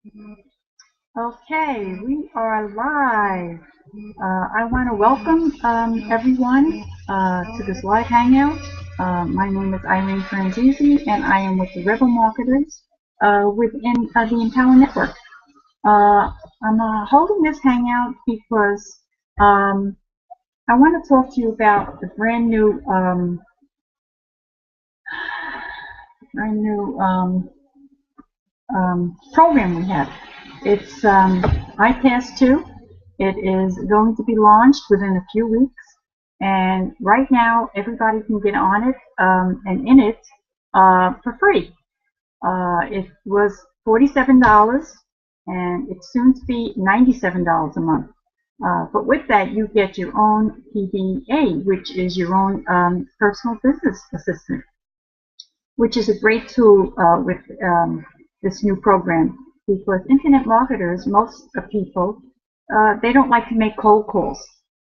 Okay, we are live. I want to welcome everyone to this live hangout. My name is Irene Franzese, and I am with the Rebel Marketers within the Empower Network. I'm holding this hangout because I want to talk to you about the brand new program we have. It's iPass 2. It is going to be launched within a few weeks, and right now everybody can get on it and in it for free. It was $47, and it's soon to be $97 a month. But with that, you get your own PBA, which is your own personal business assistant, which is a great tool with this new program, because internet marketers, most of people, they don't like to make cold calls.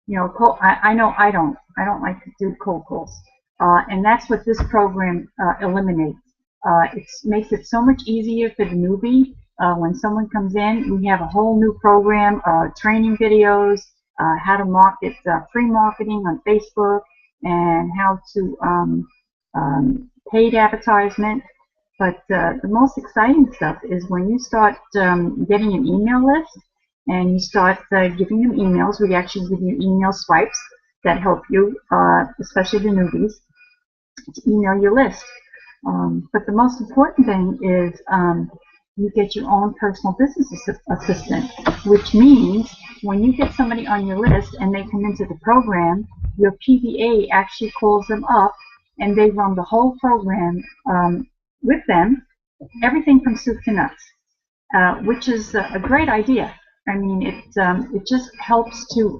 I know I don't like to do cold calls, and that's what this program eliminates. It makes it so much easier for the newbie. When someone comes in, we have a whole new program, training videos, how to market free marketing on Facebook, and how to paid advertisement. But the most exciting stuff is when you start getting an email list and you start giving them emails. We actually give you email swipes that help you, especially the newbies, to email your list. But the most important thing is you get your own personal business assistant, which means when you get somebody on your list and they come into the program, your PBA actually calls them up and they run the whole program with them, everything from soup to nuts, which is a great idea. I mean, it just helps to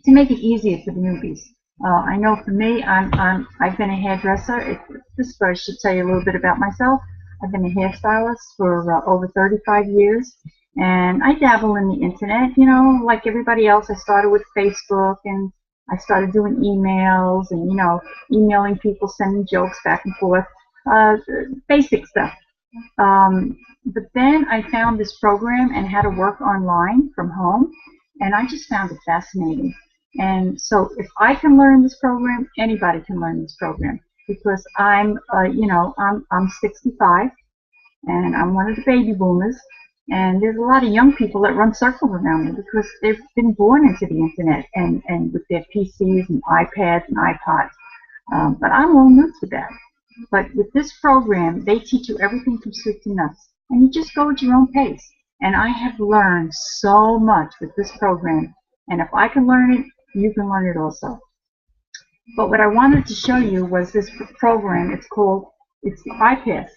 make it easier for the newbies. I know for me, I've been a hairdresser. This I should tell you a little bit about myself. I've been a hairstylist for over 35 years, and I dabble in the internet. You know, like everybody else, I started with Facebook, and I started doing emails, and emailing people, sending jokes back and forth, uh, basic stuff. But then I found this program and how to work online from home, and I just found it fascinating. And so if I can learn this program, anybody can learn this program, because I'm 65 and I'm one of the baby boomers, and there's a lot of young people that run circles around me because they've been born into the internet and with their PCs and iPads and iPods. But I'm a little new to that. But with this program, they teach you everything from soup to nuts, and you just go at your own pace. And I have learned so much with this program, and if I can learn it, you can learn it also. But what I wanted to show you was this program. It's the iPass.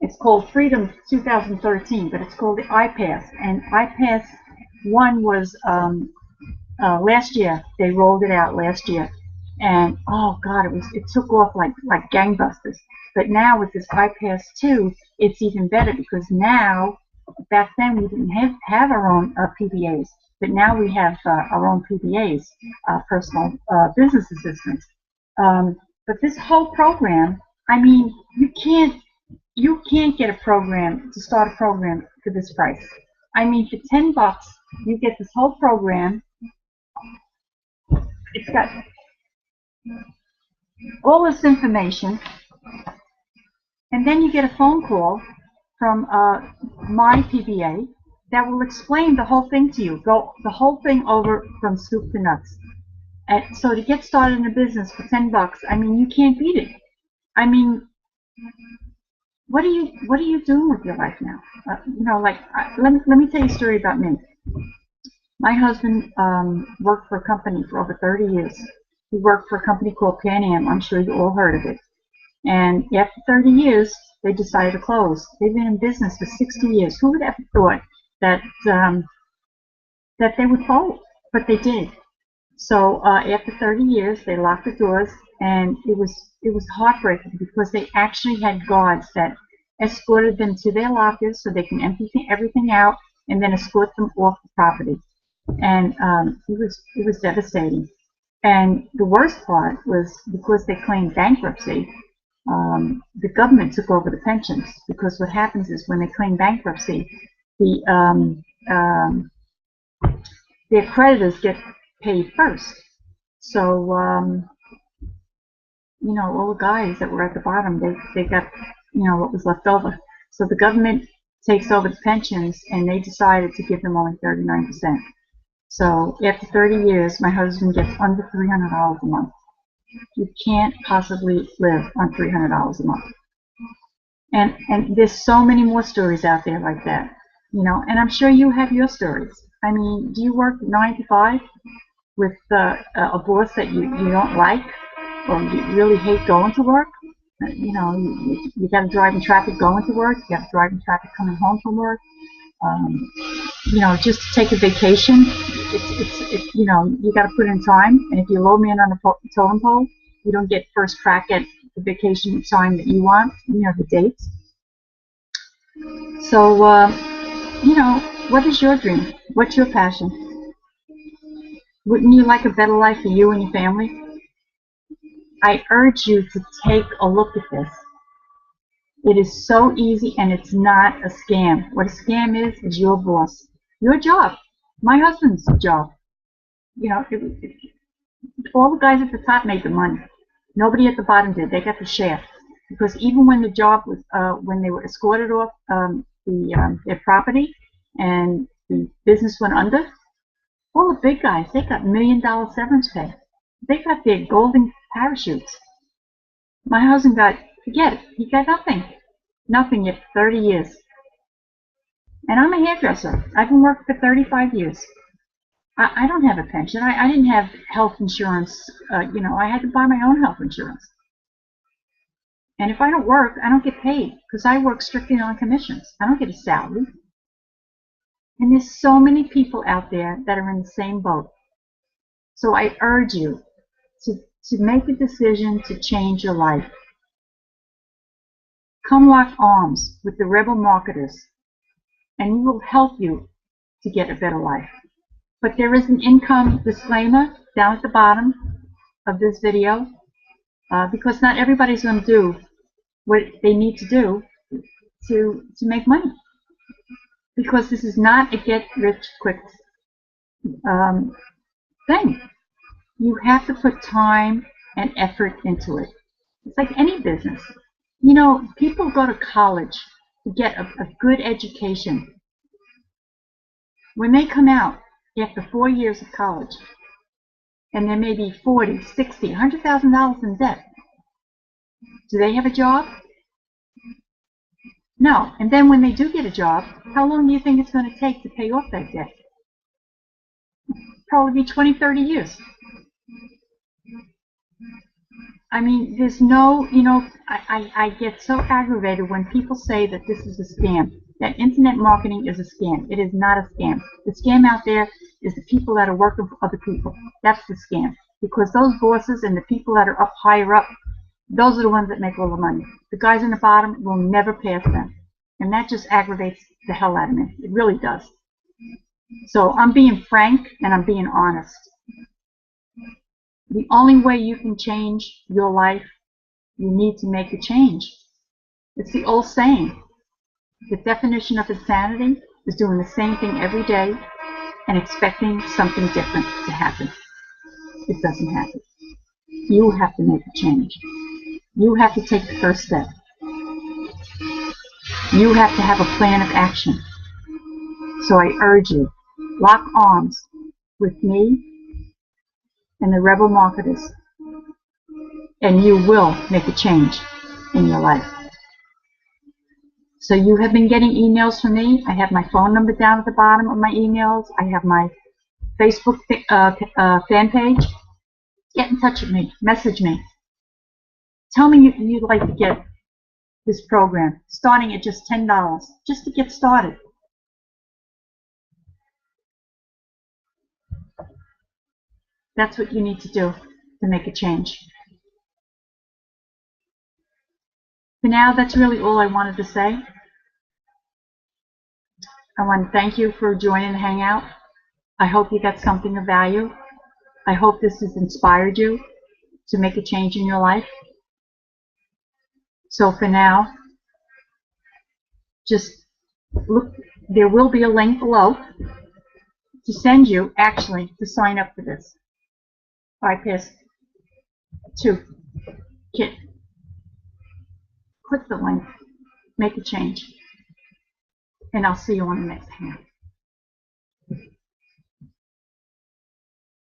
It's called Freedom 2013, but it's called the iPass. And iPass 1 was last year. They rolled it out last year, and oh god, it took off like gangbusters. But now with this iPass 2, it's even better, because now, back then we didn't have our own PBAs, but now we have our own PBAs, personal business assistants. But this whole program, I mean, you can't get a program to start a program for this price. I mean, for $10, you get this whole program. It's got all this information, and then you get a phone call from my PBA that will explain the whole thing to you, go the whole thing over from soup to nuts. And so to get started in a business for $10, I mean, you can't beat it. I mean, what are you doing with your life now? Let me tell you a story about me. My husband worked for a company for over 30 years. He worked for a company called Pan Am. I'm sure you all heard of it. And after 30 years, they decided to close. They've been in business for 60 years. Who would have thought that that they would fold? But they did. So after 30 years, they locked the doors, and it was heartbreaking, because they actually had guards that escorted them to their lockers so they can empty everything out, and then escort them off the property. And it was devastating. And the worst part was, because they claimed bankruptcy, the government took over the pensions, because what happens is when they claim bankruptcy, their creditors get paid first. So all the guys that were at the bottom, they got what was left over. So the government takes over the pensions, and they decided to give them only 39%. So after 30 years, my husband gets under $300 a month. You can't possibly live on $300 a month. And there's so many more stories out there like that, and I'm sure you have your stories. I mean, do you work 9 to 5 with a boss that you don't like, or you really hate going to work? You got to drive in traffic going to work. You got to drive in traffic coming home from work. Just to take a vacation, you got to put in time. And if you're low man on the totem pole, you don't get first crack at the vacation time that you want. The dates. So, what is your dream? What's your passion? Wouldn't you like a better life for you and your family? I urge you to take a look at this. It is so easy, and it's not a scam. What a scam is your boss. Your job. My husband's job. All the guys at the top made the money. Nobody at the bottom did. They got the share. Because even when the job was, when they were escorted off their property and the business went under, all the big guys, they got $1 million severance pay. They got their golden parachutes. My husband got, forget it, he got nothing. Nothing yet for 30 years. And I'm a hairdresser. I've been working for 35 years. I don't have a pension. I didn't have health insurance. I had to buy my own health insurance. And if I don't work, I don't get paid, because I work strictly on commissions. I don't get a salary. And there's so many people out there that are in the same boat. So I urge you to make a decision to change your life. Come lock arms with the rebel marketers, and we will help you to get a better life. But there is an income disclaimer down at the bottom of this video, because not everybody's going to do what they need to do to make money. Because this is not a get-rich-quick thing. You have to put time and effort into it. It's like any business. People go to college to get a good education. When they come out after 4 years of college, and they may be $40,000, $60,000, $100,000 in debt, do they have a job? No. And then when they do get a job, how long do you think it's going to take to pay off that debt? Probably be 20, 30 years. I mean, there's no, I get so aggravated when people say that this is a scam, that internet marketing is a scam. It is not a scam. The scam out there is the people that are working for other people. That's the scam. Because those bosses and the people that are up higher up, those are the ones that make all the money. The guys in the bottom will never pass them. And that just aggravates the hell out of me. It really does. So I'm being frank and I'm being honest. The only way you can change your life, you need to make a change. It's the old saying. The definition of insanity is doing the same thing every day and expecting something different to happen. It doesn't happen. You have to make a change. You have to take the first step. You have to have a plan of action. So I urge you, lock arms with me and the rebel marketers, and you will make a change in your life. So you have been getting emails from me. I have my phone number down at the bottom of my emails. I have my Facebook fan page. Get in touch with me. Message me. Tell me you'd like to get this program, starting at just $10, just to get started. That's what you need to do to make a change. For now, that's really all I wanted to say. I want to thank you for joining the Hangout. I hope you got something of value. I hope this has inspired you to make a change in your life. So for now, just look, there will be a link below to send you, actually, to sign up for this iPass 2 kit. Click the link, make a change, and I'll see you on the next hand.